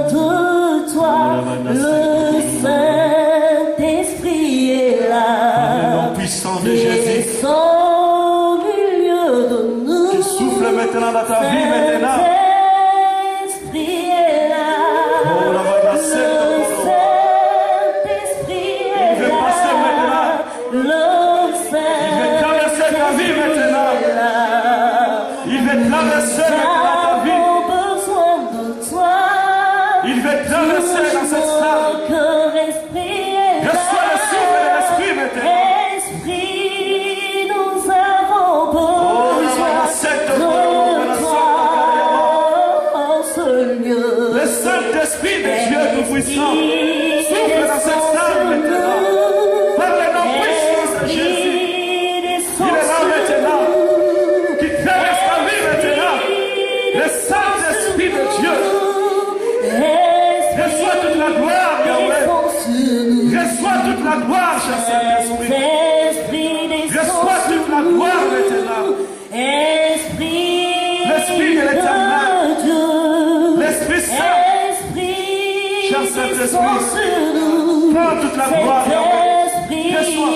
De toi, le Saint-Esprit est là. Le nom puissant de Jésus. Au milieu de nous. Qui souffle maintenant dans ta vie maintenant. Saint-Esprit est là. Oh, le Saint-Esprit est il veut passer maintenant. Le Il veut traverser ta vie maintenant. Il veut traverser maintenant ta vie. Besoin de toi. Il veut traverser dans cette salle. Reçois le souffle de l'Esprit maintenant. Esprit, nous avons besoin de toi en ce lieu. Le Saint-Esprit de Dieu Tout-Puissant souffle dans cette salle maintenant. Par le nom puissant de Jésus. Il est là maintenant. Qui traverse ta vie maintenant. Le Saint-Esprit de Dieu. Reçois toute la gloire, Yahweh. Reçois toute la gloire, cher Saint-Esprit. Reçois toute la gloire maintenant. L'Esprit de l'Éternel. L'Esprit Saint. Cher Saint-Esprit. Prends toute la gloire, Yahweh. Reçois.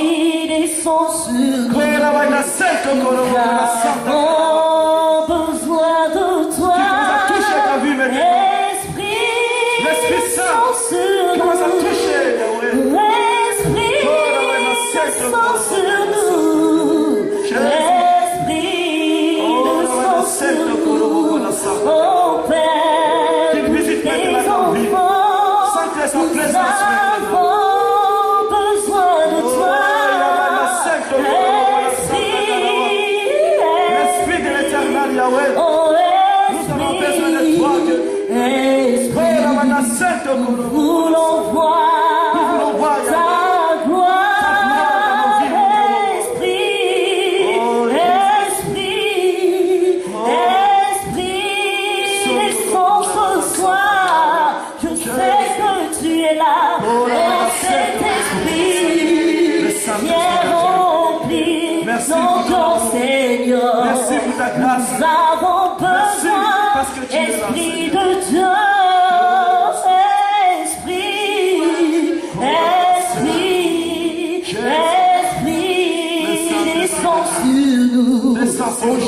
Besoin de toi. Touche ta vie maintenant. L'Esprit Saint commence à toucher, Yahweh. L'Esprit descend sur nous. L'Esprit descend sur nous. Oh Père, qu'il visite maintenant ta vie. Sentez sa présence maintenant. avons besoin de toi. L'Esprit de l'Éternel, Yahweh. Nous avons besoin de toi, Dieu. Nous voulons voir ta gloire, Esprit, descends ce soir. Je sais que tu es là, cet esprit, viens remplir nos corps, Seigneur. Merci pour ta grâce. Nous avons besoin, parce que tu es là, Esprit de Dieu.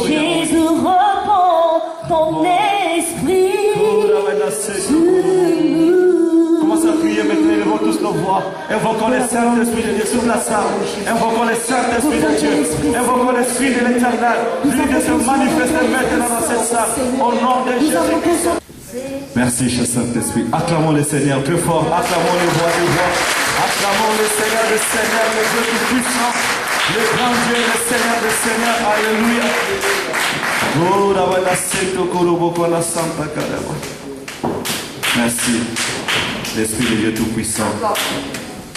Jésus, repose ton esprit sur nous. Commence à prier maintenant, élevons tous nos voix. Invoquons le Saint-Esprit de Dieu sur la salle. Invoquons le Saint-Esprit de Dieu. Invoquons l'Esprit de l'Éternel. Lui de se manifester maintenant dans cette salle. Au nom de Jésus-Christ. Merci, cher Saint-Esprit. Acclamons le Seigneur très fort. Acclamons les voix des voix. Acclamons le Seigneur, le Dieu tout-puissant. Le grand Dieu, le Seigneur, le Seigneur, alléluia. Merci, l'Esprit de Dieu Tout-Puissant.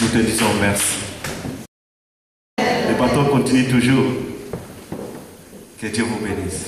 Nous te disons merci. Le bateau continue toujours. Que Dieu vous bénisse.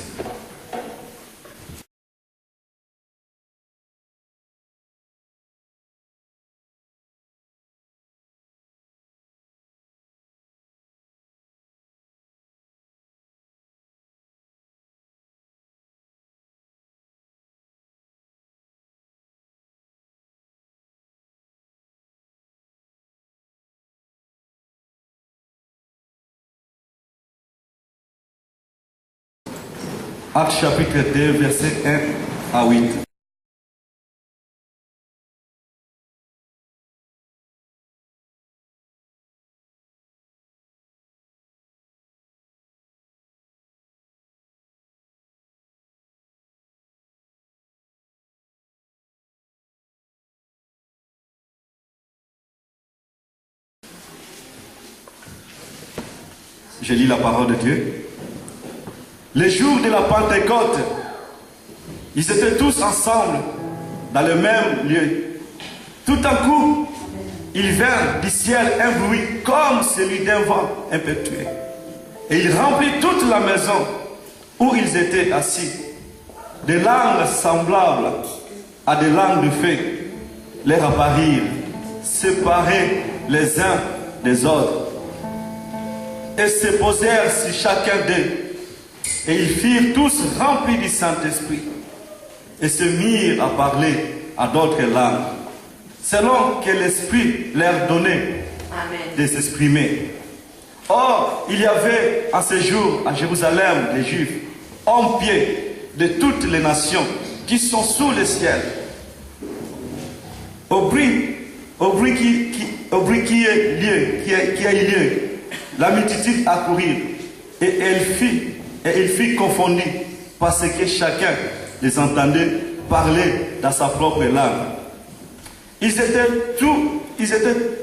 Actes chapitre 2, verset 1 à 8. Je lis la parole de Dieu. Le jour de la Pentecôte, ils étaient tous ensemble dans le même lieu. Tout à coup, il vint du ciel un bruit comme celui d'un vent impétueux. Et il remplit toute la maison où ils étaient assis. Des langues semblables à des langues de feu leur apparurent, séparées les uns des autres, et se posèrent sur chacun d'eux. Et ils firent tous remplis du Saint-Esprit et se mirent à parler à d'autres langues, selon que l'Esprit leur donnait de s'exprimer. Or, il y avait en ce jour à Jérusalem des Juifs, hommes pieds de toutes les nations qui sont sous le ciel. Au bruit qui a eu lieu, la multitude accourut et il fut confondu parce que chacun les entendait parler dans sa propre langue. Ils étaient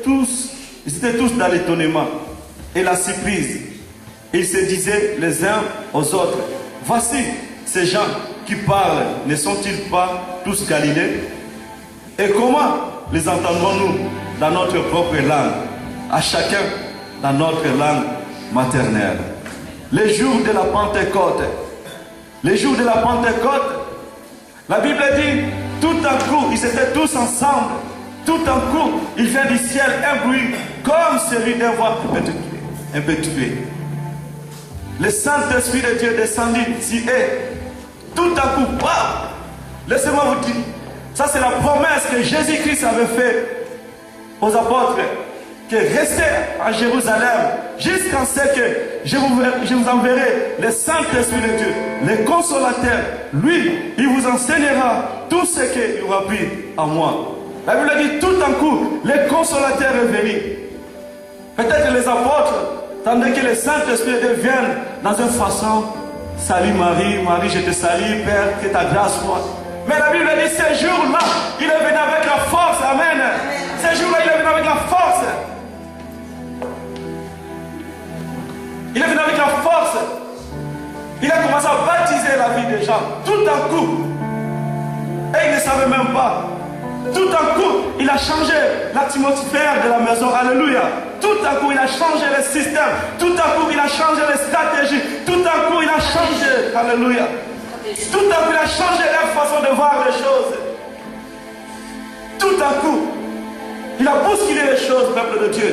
tous dans l'étonnement et la surprise. Ils se disaient les uns aux autres, voici ces gens qui parlent, ne sont-ils pas tous Galiléens? Et comment les entendrons-nous dans notre propre langue, à chacun dans notre langue maternelle? Les jours de la Pentecôte, la Bible dit, tout d'un coup, ils étaient tous ensemble. Tout d'un coup, il vient du ciel un bruit comme celui d'un voix un peu tué. Le Saint-Esprit de Dieu descendit sur eux. Tout d'un coup, wow! Laissez-moi vous dire, ça c'est la promesse que Jésus-Christ avait faite aux apôtres, que restez à Jérusalem jusqu'à ce que je vous enverrai le Saint-Esprit de Dieu, le consolateur. Lui, il vous enseignera tout ce qu'il aura pris à moi. La Bible dit tout d'un coup, le consolateur est venu. Peut-être les apôtres, tandis que le Saint-Esprit de Dieu vient dans une façon, salut Marie, Marie je te salue, Père, que ta grâce soit. Mais la Bible dit ce jour-là, il est venu avec la force, amen. Ce jour-là, il est venu avec la force. Il est venu avec la force. Il a commencé à baptiser la vie des gens, tout d'un coup. Et il ne savait même pas. Tout d'un coup, il a changé l'atmosphère de la maison. Alléluia. Tout d'un coup, il a changé le système. Tout d'un coup, il a changé les stratégies. Tout d'un coup, il a changé. Alléluia. Tout d'un coup, il a changé leur façon de voir les choses. Tout d'un coup, il a bousculé les choses, peuple de Dieu.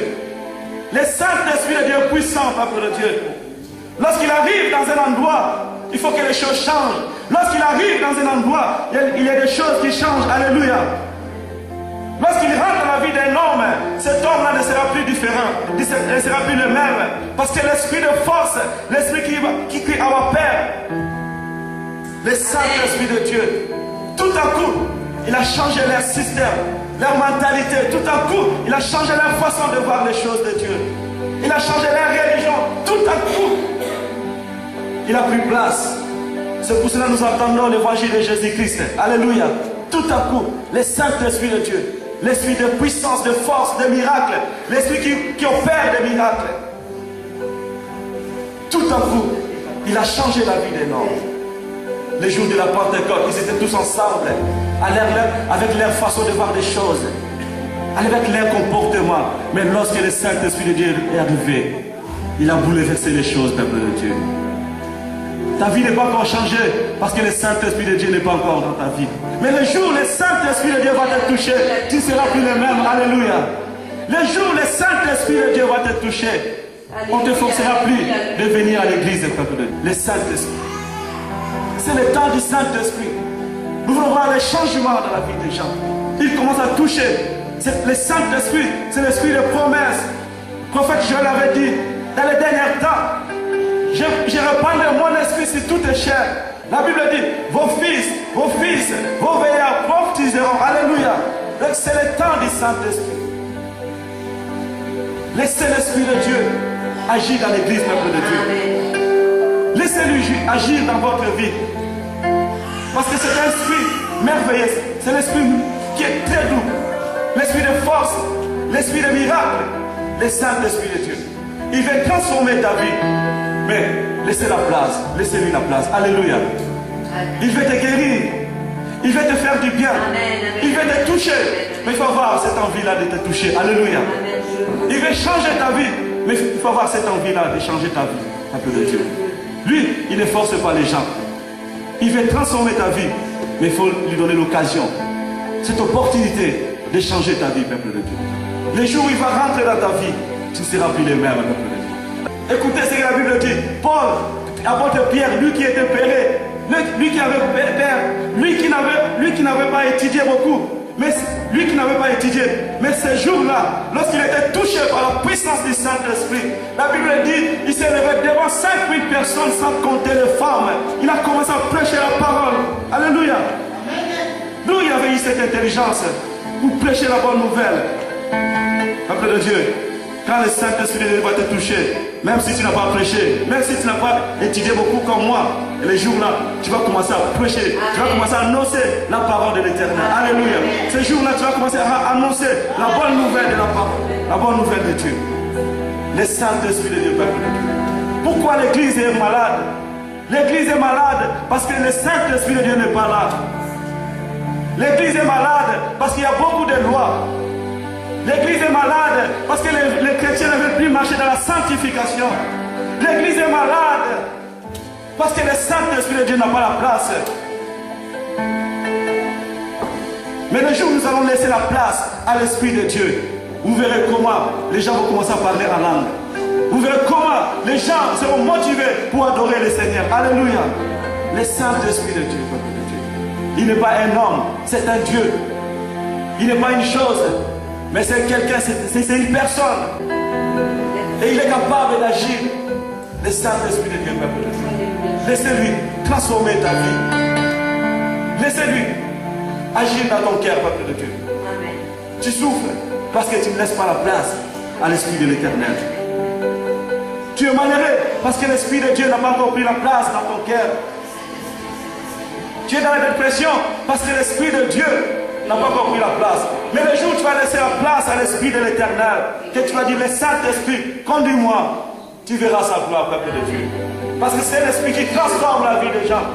Le Saint-Esprit de Dieu est puissant, peuple de Dieu. Lorsqu'il arrive dans un endroit, il faut que les choses changent. Lorsqu'il arrive dans un endroit, il y a des choses qui changent. Alléluia. Lorsqu'il rentre dans la vie d'un homme, cet homme-là ne sera plus différent, ne sera plus le même. Parce que l'esprit de force, l'esprit qui crie à ma Père, le Saint-Esprit de Dieu, tout à coup, il a changé leur système, leur mentalité. Tout à coup, il a changé leur façon de voir les choses de Dieu. Il a changé leur religion. Tout à coup, il a pris place. C'est pour cela que nous entendons l'évangile de Jésus-Christ. Alléluia. Tout à coup, le Saint-Esprit de Dieu, l'esprit de puissance, de force, de miracle, l'esprit qui opère des miracles. Tout à coup, il a changé la vie des hommes. Les jours de la Pentecôte, ils étaient tous ensemble, avec leur façon de voir des choses, avec leur comportement. Mais lorsque le Saint-Esprit de Dieu est arrivé, il a bouleversé les choses, peuple de Dieu. Ta vie n'est pas encore changée parce que le Saint-Esprit de Dieu n'est pas encore dans ta vie. Mais le jour où le Saint-Esprit de Dieu va te toucher, tu ne seras plus le même. Alléluia. Le jour où le Saint-Esprit de Dieu va te toucher, on ne te forcera plus de venir à l'église, peuple de Dieu. Le Saint-Esprit. C'est le temps du Saint-Esprit. Nous voulons voir les changements dans la vie des gens. Il commence à toucher. Le Saint-Esprit, c'est l'esprit de promesse. Le prophète Joël avait dit, dans les derniers temps, je répandrai mon esprit sur toute chair. La Bible dit, vos fils, vos veillards prophétiseront. Alléluia. Donc c'est le temps du Saint-Esprit. Laissez l'Esprit de Dieu agir dans l'église, peuple de Dieu. Laissez-lui agir dans votre vie. Parce que c'est un esprit merveilleux. C'est l'esprit qui est très doux. L'esprit de force, l'esprit de miracle, le Saint-Esprit de Dieu. Il veut transformer ta vie. Mais laissez la place, laissez-lui la place. Alléluia. Il veut te guérir. Il veut te faire du bien. Il veut te toucher. Mais il faut avoir cette envie-là de te toucher. Alléluia. Il veut changer ta vie. Mais il faut avoir cette envie-là de changer ta vie. Peuple de Dieu. Lui, il ne force pas les gens. Il veut transformer ta vie. Mais il faut lui donner l'occasion. Cette opportunité de changer ta vie, peuple de Dieu. Les jours où il va rentrer dans ta vie, tu ne seras plus le même, peuple de Dieu. Écoutez ce que la Bible dit. Paul, apôtre Pierre, lui qui était péré, lui qui avait peur, Lui qui n'avait pas étudié beaucoup, mais ces jours-là, lorsqu'il était touché par la puissance du Saint-Esprit, la Bible dit, il s'est levé devant 5000 personnes sans compter les femmes. Il a commencé à prêcher la parole. Alléluia. D'où il avait eu cette intelligence pour prêcher la bonne nouvelle. Peuple de Dieu, quand le Saint-Esprit de Dieu va te toucher, même si tu n'as pas prêché, même si tu n'as pas étudié beaucoup comme moi, les jours-là, tu vas commencer à prêcher, tu vas commencer à annoncer la parole de l'Éternel. Alléluia. Ces jours-là, tu vas commencer à annoncer la bonne nouvelle de la parole, la bonne nouvelle de Dieu. Le Saint-Esprit de Dieu, peuple de Dieu. Pourquoi l'Église est malade? L'Église est malade parce que le Saint-Esprit de Dieu n'est pas là. L'Église est malade parce qu'il y a beaucoup de lois. L'église est malade parce que les chrétiens ne veulent plus marcher dans la sanctification. L'église est malade parce que le Saint-Esprit de Dieu n'a pas la place. Mais le jour où nous allons laisser la place à l'Esprit de Dieu, vous verrez comment les gens vont commencer à parler en langue. Vous verrez comment les gens seront motivés pour adorer le Seigneur. Alléluia. Le Saint-Esprit de Dieu, il n'est pas un homme, c'est un Dieu. Il n'est pas une chose. Mais c'est quelqu'un, c'est une personne. Et il est capable d'agir. Le Saint-Esprit de Dieu, peuple de Dieu. Laissez-lui transformer ta vie. Laissez-lui agir dans ton cœur, peuple de Dieu. Amen. Tu souffres parce que tu ne laisses pas la place à l'Esprit de l'Éternel. Tu es malheureux parce que l'Esprit de Dieu n'a pas encore pris la place dans ton cœur. Tu es dans la dépression parce que l'Esprit de Dieu n'a pas encore pris la place. Mais le jour où tu vas laisser la place à l'Esprit de l'Éternel, que tu vas dire, le Saint-Esprit, conduis-moi, tu verras sa gloire, peuple de Dieu. Parce que c'est l'Esprit qui transforme la vie des gens.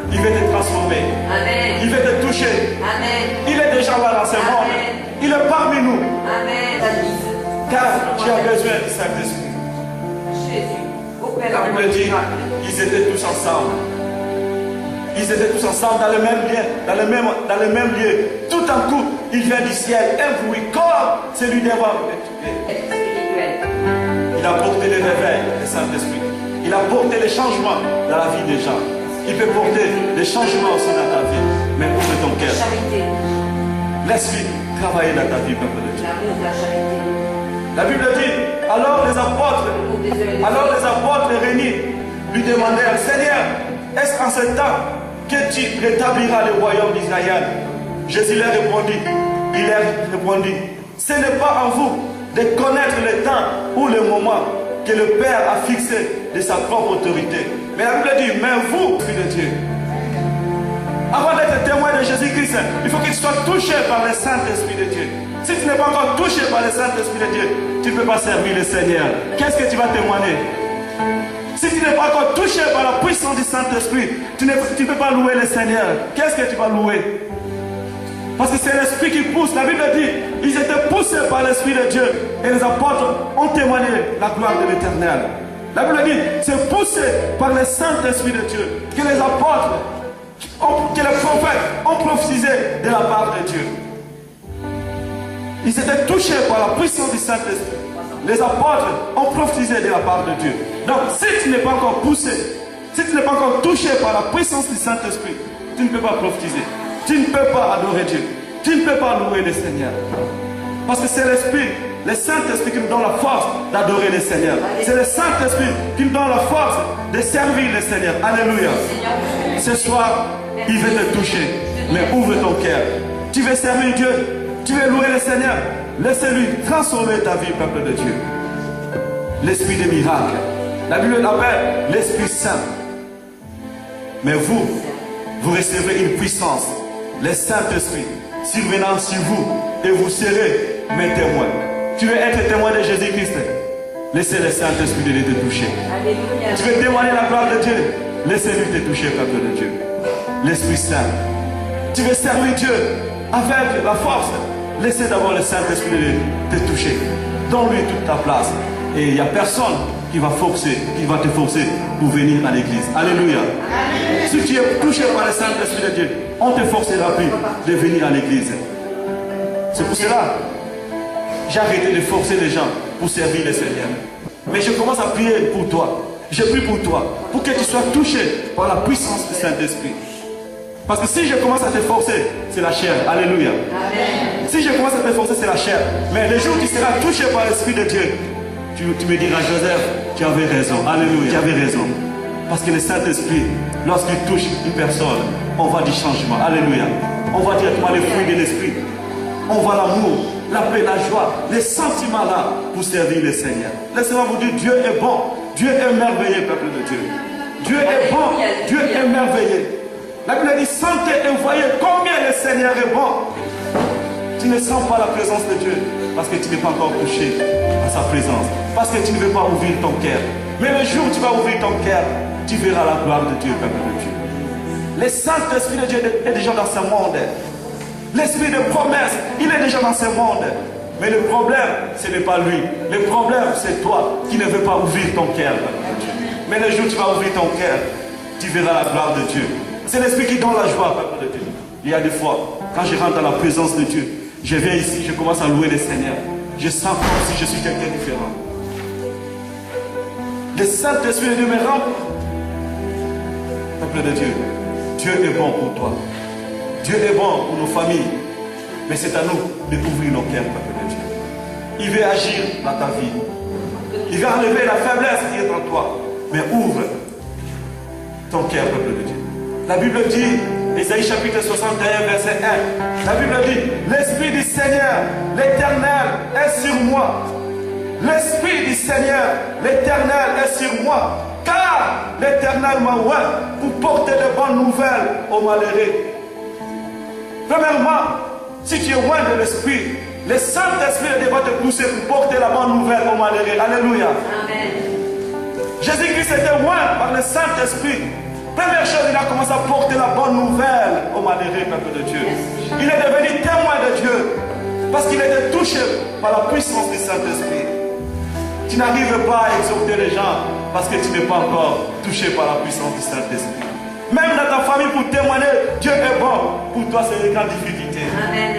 Il veut te transformer. Amen. Il veut te toucher. Amen. Il est déjà là dans ce monde. Il est parmi nous. Amen. Car tu as besoin du Saint-Esprit. La Bible dit, ils étaient tous ensemble. Ils étaient tous ensemble dans le même lieu, dans le même lieu. Tout à coup, il vient du ciel, un bruit comme celui d'un roi. Il a porté le réveil, le Saint-Esprit. Il a porté les changements dans la vie des gens. Il peut porter les changements aussi dans ta vie. Mais ouvre ton cœur. Laisse-lui travailler dans ta vie, peuple de Dieu. La Bible dit, alors les apôtres réunis lui demandèrent, Seigneur, est-ce qu'en ce temps que tu rétabliras le royaume d'Israël? Jésus leur répondit, ce n'est pas en vous de connaître le temps ou le moment que le Père a fixé de sa propre autorité. Mais la Bible dit, mais vous, fils de Dieu, avant d'être témoin de Jésus-Christ, il faut que tu sois touché par le Saint-Esprit de Dieu. Si tu n'es pas encore touché par le Saint-Esprit de Dieu, tu ne peux pas servir le Seigneur. Qu'est-ce que tu vas témoigner? Si tu n'es pas encore touché par la puissance du Saint-Esprit, tu ne peux pas louer le Seigneur. Qu'est-ce que tu vas louer? Parce que c'est l'Esprit qui pousse. La Bible dit, ils étaient poussés par l'Esprit de Dieu. Et les apôtres ont témoigné la gloire de l'Éternel. La Bible dit, c'est poussé par le Saint-Esprit de Dieu que les apôtres, que les prophètes ont prophétisé de la part de Dieu. Ils étaient touchés par la puissance du Saint-Esprit. Les apôtres ont prophétisé de la part de Dieu. Donc, si tu n'es pas encore poussé, si tu n'es pas encore touché par la puissance du Saint-Esprit, tu ne peux pas prophétiser. Tu ne peux pas adorer Dieu. Tu ne peux pas louer le Seigneur. Parce que c'est l'Esprit, le Saint-Esprit qui nous donne la force d'adorer le Seigneur. C'est le Saint-Esprit qui nous donne la force de servir le Seigneur. Alléluia. Ce soir, il veut te toucher. Mais ouvre ton cœur. Tu veux servir Dieu. Tu veux louer le Seigneur. Laissez-lui transformer ta vie, peuple de Dieu. L'Esprit des miracles. La Bible l'appelle l'Esprit Saint. Mais vous recevrez une puissance, le Saint-Esprit, survenant sur vous, et vous serez mes témoins. Tu veux être témoin de Jésus-Christ? Laissez le Saint-Esprit de Dieu te toucher. Alléluia. Tu veux témoigner la gloire de Dieu? Laissez-lui te toucher, peuple de Dieu. L'Esprit Saint. Tu veux servir Dieu avec la force? Laissez d'abord le Saint-Esprit de Dieu te toucher. Donne-lui toute ta place. Et il n'y a personne qui va te forcer pour venir à l'église. Alléluia. Amen. Si tu es touché par le Saint-Esprit de Dieu, on ne te forcera plus de venir à l'église. C'est pour cela j'ai arrêté de forcer les gens pour servir le Seigneur. Mais je commence à prier pour toi. Je prie pour toi, pour que tu sois touché par la puissance du Saint-Esprit. Parce que si je commence à te forcer, c'est la chair. Alléluia. Amen. Si je commence à te forcer, c'est la chair. Mais le jour où tu seras touché par l'Esprit de Dieu, tu me diras, Joseph, tu avais raison. Alléluia. Tu avais raison. Parce que le Saint-Esprit, lorsqu'il touche une personne, on voit du changement. Alléluia. On voit directement les fruits de l'Esprit. On voit l'amour, la paix, la joie, les sentiments là pour servir le Seigneur. Laissez-moi vous dire, Dieu est bon. Dieu est merveilleux, peuple de Dieu. Dieu est bon. Dieu est merveilleux. La Bible dit, sentez et voyez combien le Seigneur est bon. Tu ne sens pas la présence de Dieu parce que tu n'es pas encore touché à sa présence. Parce que tu ne veux pas ouvrir ton cœur. Mais le jour où tu vas ouvrir ton cœur, tu verras la gloire de Dieu, peuple de Dieu. Le Saint-Esprit de Dieu est déjà dans ce monde. L'Esprit de promesse, il est déjà dans ce monde. Mais le problème, ce n'est pas lui. Le problème, c'est toi qui ne veux pas ouvrir ton cœur, peuple de Dieu. Mais le jour où tu vas ouvrir ton cœur, tu verras la gloire de Dieu. C'est l'Esprit qui donne la joie, peuple de Dieu. Il y a des fois, quand je rentre dans la présence de Dieu, je viens ici, je commence à louer le Seigneur. Je sens comme si je suis quelqu'un de différent. Le Saint-Esprit de Dieu me remplit. Peuple de Dieu, Dieu est bon pour toi. Dieu est bon pour nos familles. Mais c'est à nous d'ouvrir nos cœurs, peuple de Dieu. Il veut agir dans ta vie. Il va enlever la faiblesse qui est en toi. Mais ouvre ton cœur, peuple de Dieu. La Bible dit, Ésaïe chapitre 61, verset 1, la Bible dit, l'Esprit du Seigneur, l'Éternel est sur moi. L'Esprit du Seigneur, l'Éternel est sur moi. Car l'Éternel m'a oint pour porter de bonnes nouvelles aux malheureux. Premièrement, si tu es loin de l'Esprit, le Saint-Esprit va te pousser pour porter la bonne nouvelle aux malheureux. Alléluia. Amen. Jésus-Christ était loin par le Saint-Esprit. Première chose, il a commencé à porter la bonne nouvelle aux malheureux, peuple de Dieu. Il est devenu témoin de Dieu parce qu'il était touché par la puissance du Saint-Esprit. Tu n'arrives pas à exhorter les gens parce que tu n'es pas encore touché par la puissance du Saint-Esprit. Même dans ta famille, pour témoigner, Dieu est bon. Pour toi, c'est une grande difficulté.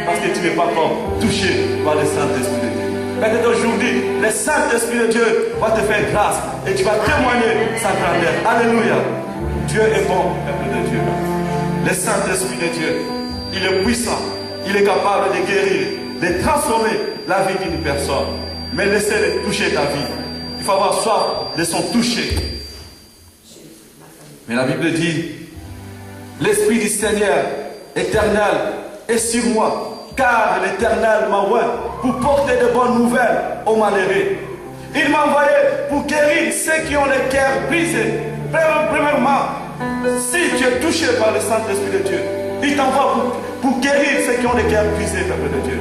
Parce que tu n'es pas encore touché par le Saint-Esprit de Dieu. Peut-être aujourd'hui, le Saint-Esprit de Dieu va te faire grâce et tu vas témoigner sa grandeur. Alléluia. Dieu est bon, peuple de Dieu. Le Saint-Esprit de Dieu, il est puissant. Il est capable de guérir, de transformer la vie d'une personne. Mais laissez-le toucher ta vie. Il faut avoir soif de son toucher. Mais la Bible dit, l'Esprit du Seigneur éternel est sur moi, car l'Éternel m'a oint pour porter de bonnes nouvelles aux malheureux. Il m'a envoyé pour guérir ceux qui ont les cœurs brisés. Premièrement, si tu es touché par le Saint-Esprit de Dieu, il t'envoie pour guérir ceux qui ont les cœurs brisés, peuple de Dieu.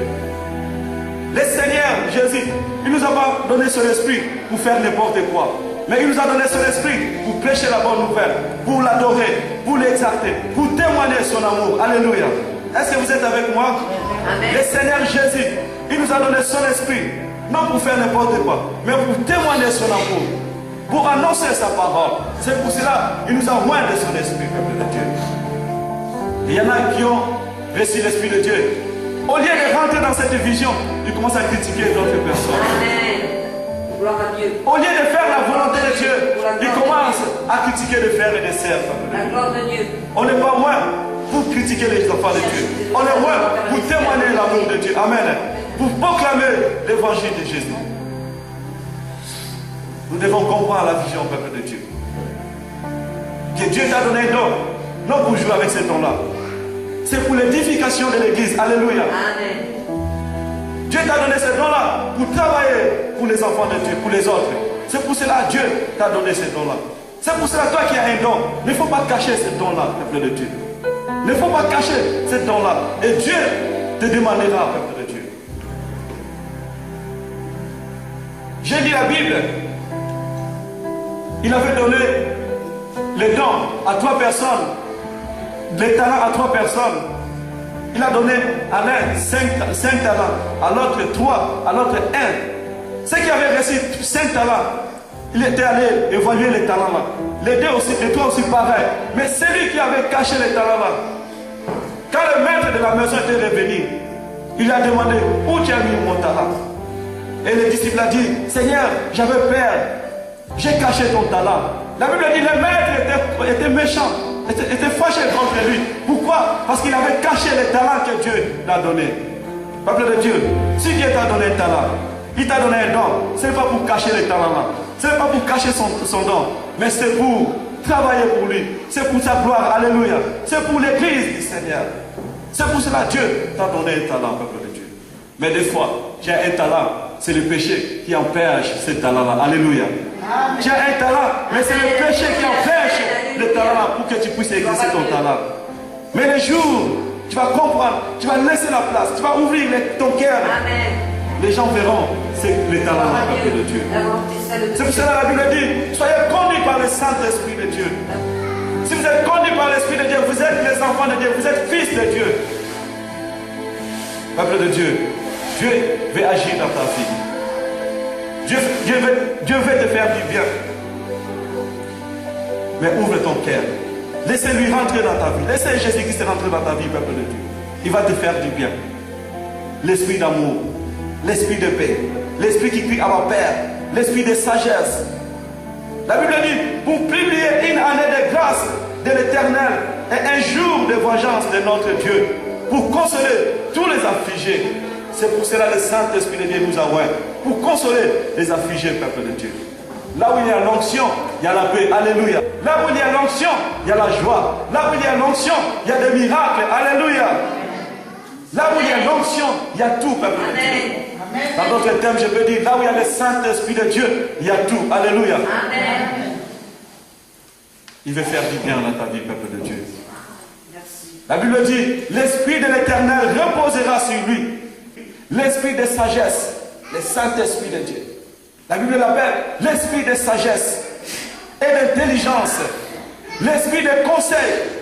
Le Seigneur Jésus, il nous a pas donné son esprit pour faire n'importe quoi. Mais il nous a donné son esprit pour prêcher la bonne nouvelle, pour l'adorer, pour l'exalter, pour témoigner son amour. Alléluia. Est-ce que vous êtes avec moi? Amen. Le Seigneur Jésus, il nous a donné son esprit, non pour faire n'importe quoi, mais pour témoigner son amour, pour annoncer sa parole. C'est pour cela qu'il nous a oint de son esprit, peuple de Dieu. Il y en a qui ont reçu l'esprit de Dieu. Au lieu de rentrer dans cette vision, ils commencent à critiquer d'autres personnes. Amen. Gloire à Dieu. Au lieu de faire la volonté de Dieu, ils commencent à critiquer les frères et les sœurs. La gloire de Dieu. On n'est pas loin pour critiquer les enfants de Dieu. On est loin pour témoigner l'amour de Dieu. Amen. Pour proclamer l'évangile de Jésus. Nous devons comprendre la vision, peuple de Dieu. Que Dieu t'a donné un don, non pour jouer avec ces dons-là. C'est pour l'édification de l'église. Alléluia. Amen. Dieu t'a donné ces dons-là pour travailler pour les enfants de Dieu, pour les autres. C'est pour cela que Dieu t'a donné ces dons-là. C'est pour cela, toi qui as un don, il ne faut pas cacher ces dons-là, peuple de Dieu. Il ne faut pas cacher ces dons-là. Et Dieu te demandera, peuple de Dieu. J'ai dit la Bible. Il avait donné les dons à 3 personnes, les talents à 3 personnes. Il a donné à l'un 5 talents, à l'autre 3, à l'autre 1. Ceux qui avaient reçu 5 talents, il était allé évaluer les talents là. Les 2 aussi, les 3 aussi pareil. Mais celui qui avait caché les talents là, quand le maître de la maison était revenu, il a demandé où tu as mis mon talent. Et le disciple a dit, Seigneur, j'avais peur. J'ai caché ton talent. La Bible dit, le maître était méchant était fâché contre lui. Pourquoi? Parce qu'il avait caché les talents que Dieu l'a donné. Peuple de Dieu, si Dieu t'a donné un talent, il t'a donné un don, ce n'est pas pour cacher les talents là. Ce n'est pas pour cacher son don, mais c'est pour travailler pour lui. C'est pour sa gloire. Alléluia. C'est pour l'église du Seigneur. C'est pour cela que Dieu t'a donné un talent, peuple de Dieu. Mais des fois, tu as un talent, c'est le péché qui empêche ce talent-là. Alléluia. Tu as un talent, mais c'est le péché qui empêche le talent-là pour que tu puisses exercer ton talent. Mais le jour, tu vas comprendre, tu vas laisser la place, tu vas ouvrir ton cœur. Les gens verront les talents de Dieu. C'est pour cela que la Bible dit, soyez conduits par le Saint-Esprit de Dieu. Si vous êtes conduits par l'Esprit de Dieu, vous êtes les enfants de Dieu, vous êtes fils de Dieu. Peuple de Dieu, Dieu veut agir dans ta vie. Dieu veut te faire du bien. Mais ouvre ton cœur. Laissez-lui rentrer dans ta vie. Laissez Jésus-Christ rentrer dans ta vie, peuple de Dieu. Il va te faire du bien. L'esprit d'amour, l'esprit de paix, l'esprit qui crie à ma Père, l'esprit de sagesse. La Bible dit, pour publier une année de grâce de l'Éternel et un jour de vengeance de notre Dieu, pour consoler tous les affligés. C'est pour cela que le Saint-Esprit de Dieu nous a oint, pour consoler les affligés, peuple de Dieu. Là où il y a l'onction, il y a la paix. Alléluia. Là où il y a l'onction, il y a la joie. Là où il y a l'onction, il y a des miracles. Alléluia. Là où il y a l'onction, il y a tout, peuple de Dieu. Dans d'autres termes, je peux dire, là où il y a le Saint-Esprit de Dieu, il y a tout. Alléluia. Amen. Il veut faire du bien dans ta vie, peuple de Dieu. La Bible dit, l'Esprit de l'Éternel reposera sur lui. L'Esprit de sagesse, le Saint-Esprit de Dieu. La Bible l'appelle l'Esprit de sagesse et d'intelligence. L'Esprit de conseil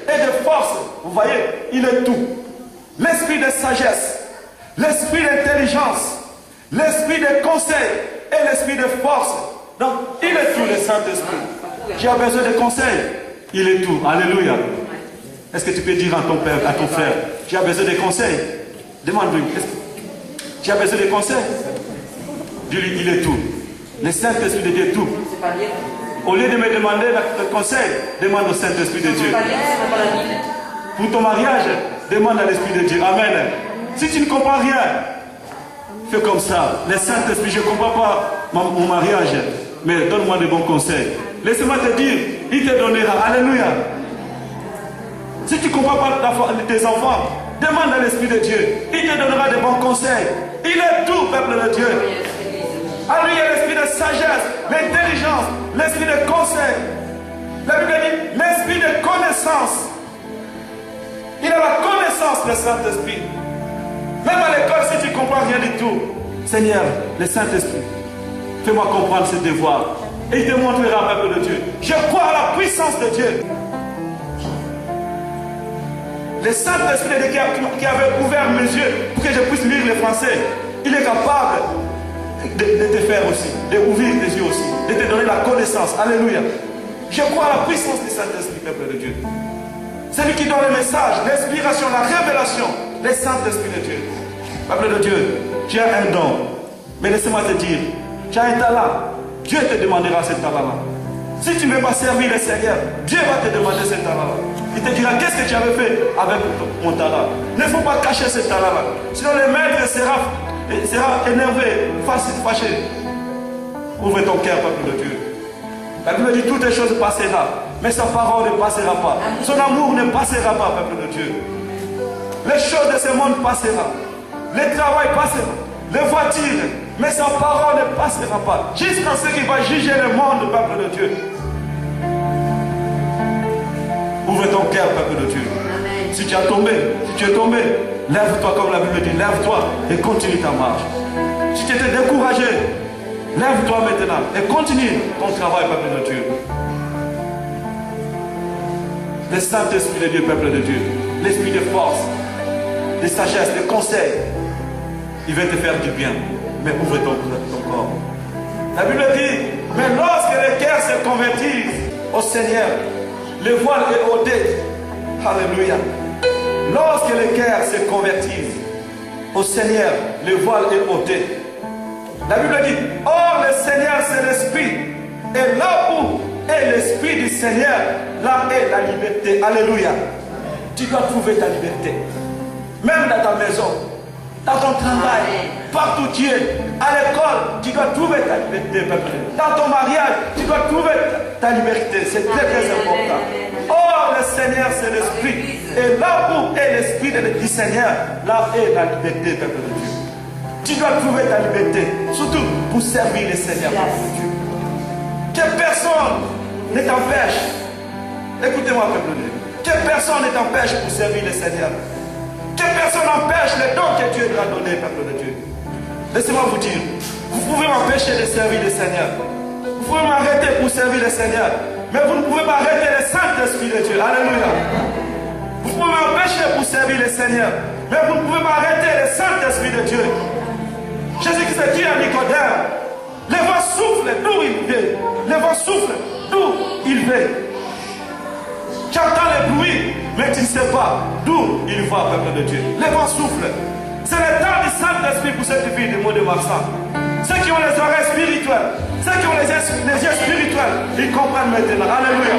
et de force. Vous voyez, il est tout. L'Esprit de sagesse, l'Esprit d'intelligence, l'Esprit de conseil et l'Esprit de force. Donc, il est tout, le Saint-Esprit. Tu as besoin de conseil, il est tout. Alléluia. Est-ce que tu peux dire à ton père, à ton frère, tu as besoin de conseils? Demande-lui. Tu as besoin de conseils? Dis-lui, il est tout. Le Saint-Esprit de Dieu est tout. Au lieu de me demander le conseil, demande au Saint-Esprit de Dieu. Pour ton mariage, demande à l'Esprit de Dieu. Amen. Si tu ne comprends rien, fais comme ça. Le Saint-Esprit, je ne comprends pas mon mariage, mais donne-moi de bons conseils. Laisse-moi te dire, il te donnera. Alléluia. Si tu ne comprends pas tes enfants, demande à l'Esprit de Dieu. Il te donnera de bons conseils. Il est tout, peuple de Dieu. À lui, il y a l'esprit de sagesse, l'intelligence, l'esprit de conseil. La Bible dit l'esprit de connaissance. Il a la connaissance du Saint-Esprit. Même à l'école, si tu ne comprends rien du tout, Seigneur, le Saint-Esprit, fais-moi comprendre ce devoir. Et il te montrera, peuple de Dieu. Je crois à la puissance de Dieu. Le Saint-Esprit de Dieu qui avait ouvert mes yeux pour que je puisse lire le français, il est capable de te faire aussi, d'ouvrir tes yeux aussi, de te donner la connaissance. Alléluia. Je crois à la puissance du Saint-Esprit, peuple de Dieu. C'est lui qui donne le message, l'inspiration, la révélation, le Saint-Esprit de Dieu. Peuple de Dieu, tu as un don. Mais laisse-moi te dire, tu as un talent. Dieu te demandera ce talent-là. Si tu ne veux pas servir le Seigneur, Dieu va te demander ce talent-là. Il te dira, qu'est-ce que tu avais fait avec mon talent? Il ne faut pas cacher ce talent-là. Sinon le maître sera énervé, fâché. Ouvre ton cœur, peuple de Dieu. La Bible dit toutes les choses passeront, mais sa parole ne passera pas. Son amour ne passera pas, peuple de Dieu. Les choses de ce monde passeront. Le travail passera. Les voitures, mais sa parole ne passera pas. Jusqu'à ce qu'il va juger le monde, peuple de Dieu. Ouvre ton cœur, peuple de Dieu. Amen. Si tu es tombé, lève-toi comme la Bible dit, lève-toi et continue ta marche. Si tu étais découragé, lève-toi maintenant et continue ton travail, peuple de Dieu. Le Saint-Esprit de Dieu, peuple de Dieu, l'esprit de force, de sagesse, de conseil, il va te faire du bien, mais ouvre ton corps. La Bible dit, mais lorsque les cœurs se convertissent au Seigneur, le voile est ôté. Alléluia. Lorsque les cœurs se convertissent au Seigneur, le voile est ôté. La Bible dit, oh le Seigneur c'est l'Esprit. Et là où est l'Esprit du Seigneur, là est la liberté. Alléluia. Tu dois trouver ta liberté. Même dans ta maison, dans ton travail, partout tu es, à l'école, tu dois trouver ta liberté. Dans ton mariage, tu dois trouver ta liberté. C'est très très important. Oh, le Seigneur, c'est l'Esprit. Et là où est l'Esprit du Seigneur, là est la liberté, peuple de Dieu. Tu dois trouver ta liberté, surtout pour servir le Seigneur, peuple de Dieu. Que personne ne t'empêche. Écoutez-moi, peuple de Dieu. Que personne ne t'empêche pour servir le Seigneur. Que personne n'empêche les dons que Dieu t'a donnés, peuple de Dieu. Laissez-moi vous dire, vous pouvez m'empêcher de servir le Seigneur. Vous pouvez m'arrêter pour servir le Seigneur. Mais vous ne pouvez pas arrêter le Saint-Esprit de Dieu. Alléluia. Vous pouvez m'empêcher pour servir le Seigneur. Mais vous ne pouvez pas arrêter le Saint-Esprit de Dieu. Jésus-Christ a dit à Nicodème, le vent souffle d'où il veut. Le vent souffle d'où il veut. Tu entends le bruit, mais tu ne sais pas d'où il va, peuple de Dieu. Le vent souffle. C'est le temps du Saint-Esprit pour cette vie du mot de Marsan. Ceux qui ont les oreilles spirituelles, ceux qui ont les yeux spirituels, ils comprennent maintenant. Alléluia.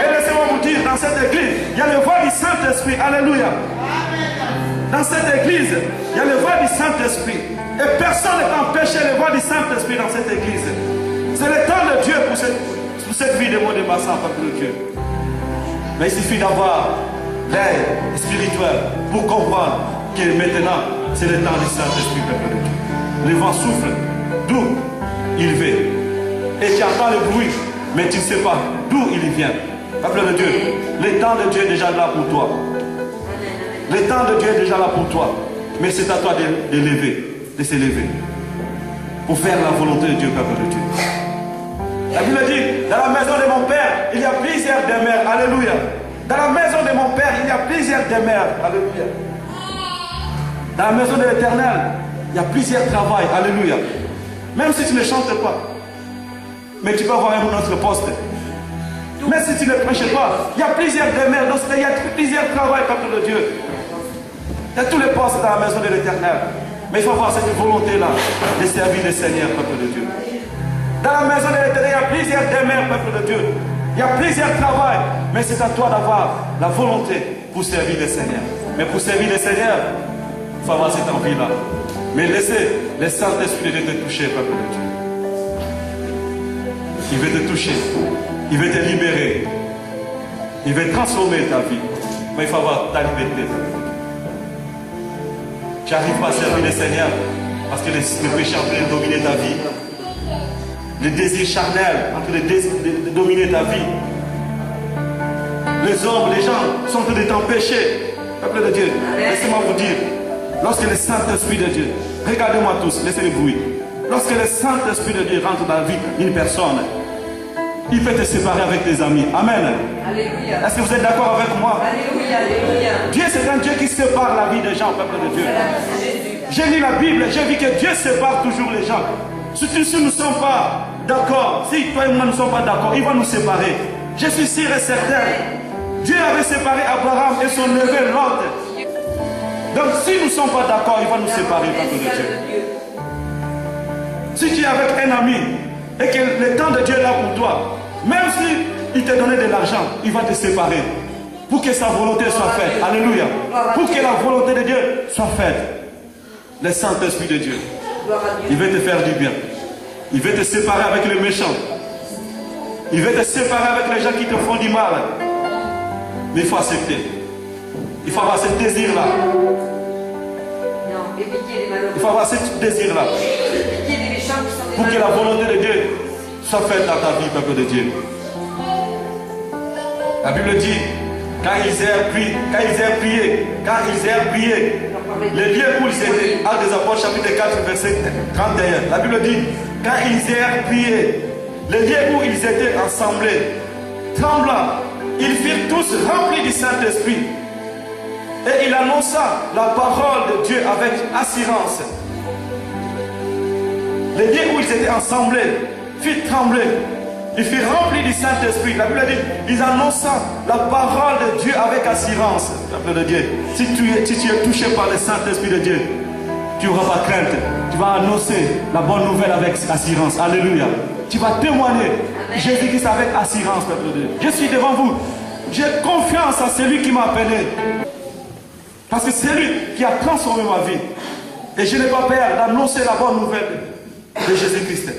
Et laissez-moi vous dire, dans cette église, il y a le voix du Saint-Esprit. Alléluia. Dans cette église, il y a le voix du Saint-Esprit. Et personne ne peut empêcher le voix du Saint-Esprit dans cette église. C'est le temps de Dieu pour cette vie de mot de Marsan, peuple de Dieu. Mais il suffit d'avoir l'air spirituel pour comprendre que maintenant, c'est le temps du Saint-Esprit, peuple de Dieu. Le vent souffle d'où il va. Et tu entends le bruit, mais tu ne sais pas d'où il vient. Peuple de Dieu, le temps de Dieu est déjà là pour toi. Le temps de Dieu est déjà là pour toi. Mais c'est à toi de se lever. Pour faire la volonté de Dieu, peuple de Dieu. La Bible dit, dans la maison de mon Père, il y a plusieurs demeures. Alléluia. Dans la maison de mon Père, il y a plusieurs demeures. Alléluia. Dans la maison de l'Éternel, il y a plusieurs travails. Alléluia. Même si tu ne chantes pas, mais tu peux avoir un autre poste. Même si tu ne prêches pas, il y a plusieurs demeures. Donc il y a plusieurs travails, peuple de Dieu. Il y a tous les postes dans la maison de l'Éternel. Mais il faut avoir cette volonté-là de servir le Seigneur, peuple de Dieu. Dans la maison de l'Éternel, il y a plusieurs demeures, peuple de Dieu. Il y a plusieurs travails. Mais c'est à toi d'avoir la volonté pour servir le Seigneur. Mais pour servir le Seigneur, il faut avoir cette envie-là. Mais laissez le Saint-Esprit de te toucher, peuple de Dieu. Il veut te toucher. Il veut te libérer. Il veut transformer ta vie. Mais il faut avoir ta liberté. Tu n'arrives pas à servir le Seigneur parce que le péché est en train de dominer ta vie. Le désir charnel en train de dominer ta vie. Les hommes, les gens sont en train de t'empêcher. Peuple de Dieu, laissez-moi vous dire, lorsque le Saint-Esprit de Dieu, regardez-moi tous, laissez le bruit. Lorsque le Saint-Esprit de Dieu rentre dans la vie d'une personne, il peut te séparer avec tes amis. Amen. Alléluia. Est-ce que vous êtes d'accord avec moi? Alléluia, alléluia. Dieu, c'est un Dieu qui sépare la vie des gens, peuple de Dieu. J'ai lu la Bible, j'ai vu que Dieu sépare toujours les gens. Si nous ne sommes pas d'accord, si toi et moi ne sommes pas d'accord, il va nous séparer. Je suis sûr et certain. Dieu avait séparé Abraham et son neveu Lot. Donc si nous ne sommes pas d'accord, il va nous séparer, peuple de Dieu. Si tu es avec un ami et que le temps de Dieu est là pour toi, même s'il te donnait de l'argent, il va te séparer pour que sa volonté soit faite. Alléluia. Pour que la volonté de Dieu soit faite. Le Saint-Esprit de Dieu, il veut te faire du bien. Il veut te séparer avec les méchants. Il veut te séparer avec les gens qui te font du mal. Mais il faut accepter. Il faut avoir ce désir-là. Il faut avoir ce désir-là. Pour que la volonté de Dieu soit faite dans ta vie, peuple de Dieu. La Bible dit, quand ils aient prié, le lieu où ils étaient, Actes des Apôtres, chapitre 4, verset 31. La Bible dit, quand ils aient prié, le lieu où ils étaient assemblés, tremblant, ils furent tous remplis du Saint-Esprit. Et il annonça la parole de Dieu avec assurance. Le lieu où ils étaient assemblés furent tremblés. Ils furent remplis du Saint-Esprit. La Bible dit, ils annonçaient la parole de Dieu avec assurance. Peuple de Dieu, si tu es touché par le Saint-Esprit de Dieu, tu n'auras pas crainte. Tu vas annoncer la bonne nouvelle avec assurance. Alléluia. Tu vas témoigner Jésus-Christ avec assurance, peuple de Dieu. Je suis devant vous. j'ai confiance en celui qui m'a appelé. Parce que c'est lui qui a transformé ma vie. Et je n'ai pas peur d'annoncer la bonne nouvelle de Jésus-Christ.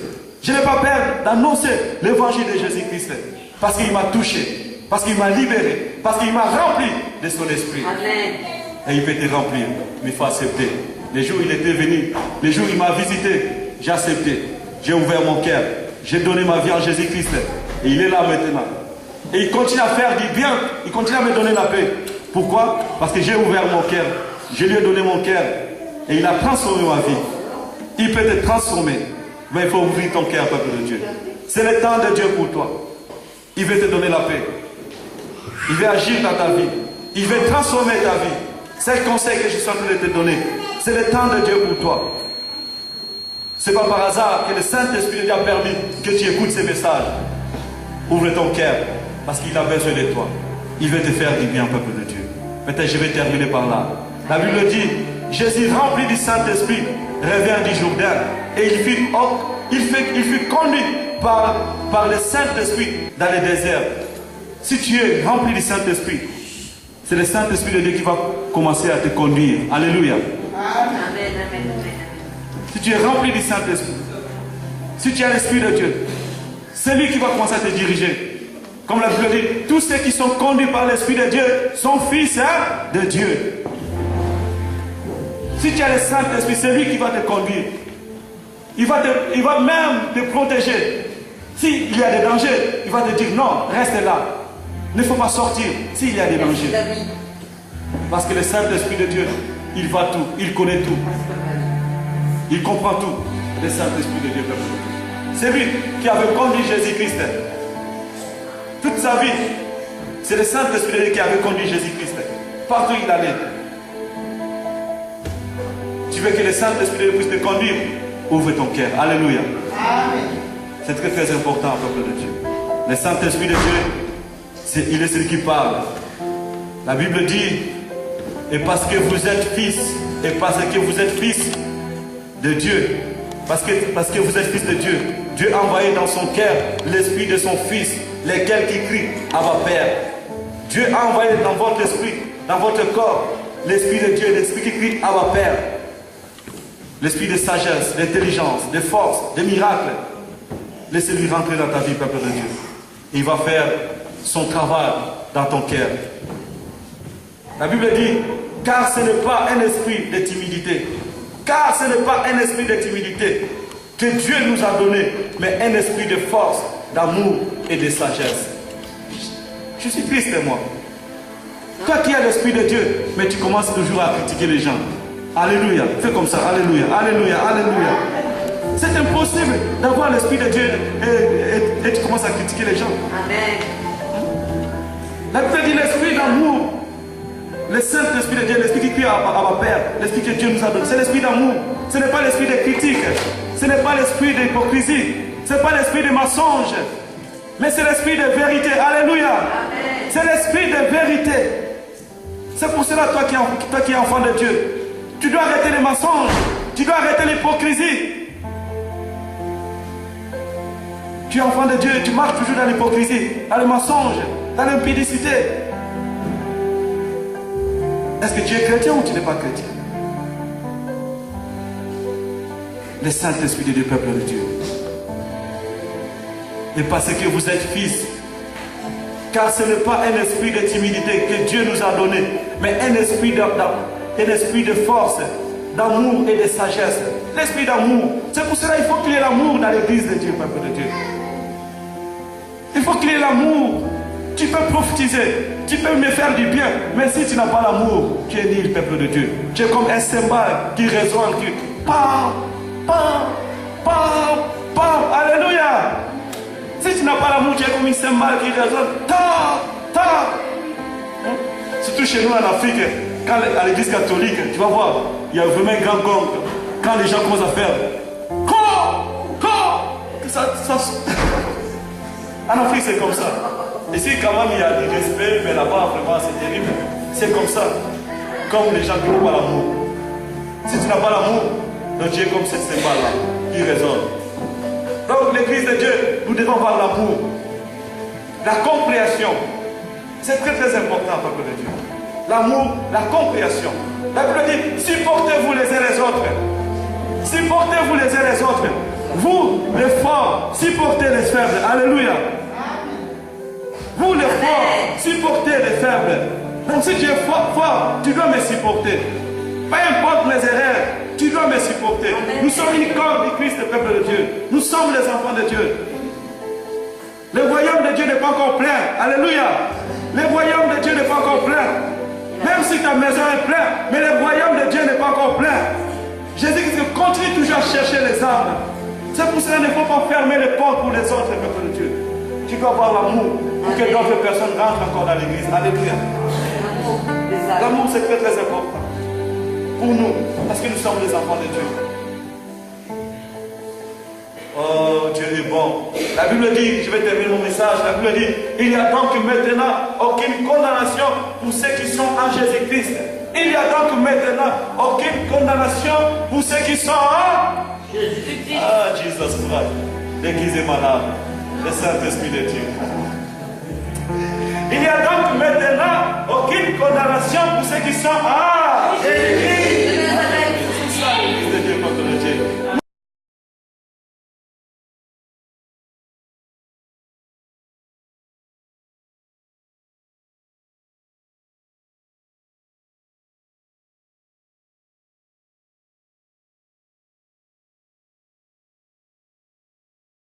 Je n'ai pas peur d'annoncer l'évangile de Jésus-Christ. Parce qu'il m'a touché, parce qu'il m'a libéré, parce qu'il m'a rempli de son esprit. Amen. Et il peut te remplir, mais il faut accepter. Les jours où il était venu, les jours où il m'a visité, j'ai accepté. J'ai ouvert mon cœur. J'ai donné ma vie à Jésus-Christ. Et il est là maintenant. Et il continue à faire du bien. Il continue à me donner la paix. Pourquoi? Parce que j'ai ouvert mon cœur. Je lui ai donné mon cœur. Et il a transformé ma vie. Il peut te transformer. Mais il faut ouvrir ton cœur, peuple de Dieu. C'est le temps de Dieu pour toi. Il veut te donner la paix. Il veut agir dans ta vie. Il veut transformer ta vie. C'est le conseil que je suis en train de te donner. C'est le temps de Dieu pour toi. Ce n'est pas par hasard que le Saint-Esprit lui a permis que tu écoutes ces messages. Ouvre ton cœur, parce qu'il a besoin de toi. Il veut te faire du bien, peuple de Dieu. Peut-être je vais terminer par là. La Bible dit, Jésus rempli du Saint-Esprit revient du Jourdain et il fut conduit par le Saint-Esprit dans le désert. Si tu es rempli du Saint-Esprit, c'est le Saint-Esprit de Dieu qui va commencer à te conduire. Alléluia. Amen, amen, amen. Si tu es rempli du Saint-Esprit, si tu as l'Esprit de Dieu, c'est lui qui va commencer à te diriger. Comme la Bible dit, tous ceux qui sont conduits par l'Esprit de Dieu sont fils de Dieu. Si tu as le Saint-Esprit, c'est lui qui va te conduire. Il va même te protéger. S'il y a des dangers, il va te dire non, reste là. Il ne faut pas sortir s'il y a des dangers. Parce que le Saint-Esprit de Dieu, il va tout, il connaît tout. Il comprend tout. Le Saint-Esprit de Dieu. C'est lui qui avait conduit Jésus-Christ. Toute sa vie, c'est le Saint-Esprit de Dieu qui avait conduit Jésus-Christ. Partout où il allait. Tu veux que le Saint-Esprit de Dieu puisse te conduire? Ouvre ton cœur. Alléluia. C'est très très important, peuple de Dieu. Le Saint-Esprit de Dieu, il est celui qui parle. La Bible dit, et parce que vous êtes fils, et parce que vous êtes fils de Dieu, parce que vous êtes fils de Dieu, Dieu a envoyé dans son cœur l'esprit de son fils, lesquels qui crient Abba Père. Dieu a envoyé dans votre esprit, dans votre corps, l'esprit de Dieu, l'esprit qui crie Abba Père. L'esprit de sagesse, d'intelligence, de force, de miracles. Laissez-lui rentrer dans ta vie, peuple de Dieu. Et il va faire son travail dans ton cœur. La Bible dit, car ce n'est pas un esprit de timidité. Car ce n'est pas un esprit de timidité que Dieu nous a donné, mais un esprit de force, d'amour et de sagesse. Je suis triste, moi. Toi qui as l'esprit de Dieu, mais tu commences toujours à critiquer les gens. Alléluia. Fais comme ça. Alléluia. Alléluia. Alléluia. C'est impossible d'avoir l'esprit de Dieu et tu commences à critiquer les gens. Amen. La Bible dit l'esprit d'amour. Le Saint-Esprit de Dieu, l'esprit qui crie à ma Père, l'esprit que Dieu nous a donné, c'est l'esprit d'amour. Ce n'est pas l'esprit de critique, ce n'est pas l'esprit d'hypocrisie, ce n'est pas l'esprit de mensonge, mais c'est l'esprit de vérité. Alléluia. C'est l'esprit de vérité. C'est pour cela, toi qui es enfant de Dieu, tu dois arrêter les mensonges, tu dois arrêter l'hypocrisie. Tu es enfant de Dieu, tu marches toujours dans l'hypocrisie, dans le mensonge, dans l'impudicité. Est-ce que tu es chrétien ou tu n'es pas chrétien? Le Saint-Esprit de Dieu, peuple de Dieu. Et parce que vous êtes fils, car ce n'est pas un esprit de timidité que Dieu nous a donné, mais un esprit de force, d'amour et de sagesse. L'esprit d'amour. C'est pour cela qu'il faut qu'il y ait l'amour dans l'église de Dieu, peuple de Dieu. Il faut qu'il y ait l'amour. Tu peux prophétiser, tu peux me faire du bien, mais si tu n'as pas l'amour, tu es nul, peuple de Dieu. Tu es comme un cymbale qui résonne, qui pam, pam, pam, pam. Alléluia. Si tu n'as pas l'amour, tu es comme une cymbale qui résonne, ta, ta. Surtout chez nous en Afrique, quand à l'église catholique, tu vas voir, il y a vraiment un grand gong. Quand les gens commencent à faire, en Afrique c'est comme ça. Ici quand même il y a du respect, mais là-bas vraiment c'est terrible. C'est comme ça. Comme les gens qui n'ont pas l'amour. Si tu n'as pas l'amour, donc tu es comme cette cymbale-là qui résonne. Donc l'église de Dieu, nous devons avoir l'amour, la compréhension. C'est très très important, peuple de Dieu. L'amour, la compréhension. La Bible dit, supportez-vous les uns les autres. Supportez-vous les uns les autres. Vous, les forts, supportez les faibles. Alléluia. Vous, les forts, supportez les faibles. Donc si tu es fort, tu dois me supporter. Peu importe mes erreurs, tu dois me supporter. Nous sommes une corps du Christ, le peuple de Dieu. Nous sommes les enfants de Dieu. Le royaume de Dieu n'est pas encore plein. Alléluia. Le royaume de Dieu n'est pas encore plein. Même si ta maison est pleine, mais le royaume de Dieu n'est pas encore plein. Jésus continue toujours à chercher les âmes. C'est pour cela qu'il ne faut pas fermer les portes pour les autres, peuple de Dieu. Tu dois avoir l'amour pour que d'autres personnes rentrent encore dans l'église. Alléluia. L'amour, c'est très très important pour nous, parce que nous sommes les enfants de Dieu. Oh, Dieu est bon. La Bible dit, je vais terminer mon message, la Bible dit, il y a donc maintenant aucune condamnation pour ceux qui sont en Jésus-Christ. Il y a donc maintenant aucune condamnation pour ceux qui sont en Jésus-Christ. Ah, Jesus Christ. L'église est malade. Le Saint-Esprit de Dieu. Il n'y a donc maintenant aucune condamnation pour ceux qui sont en Jésus-Christ.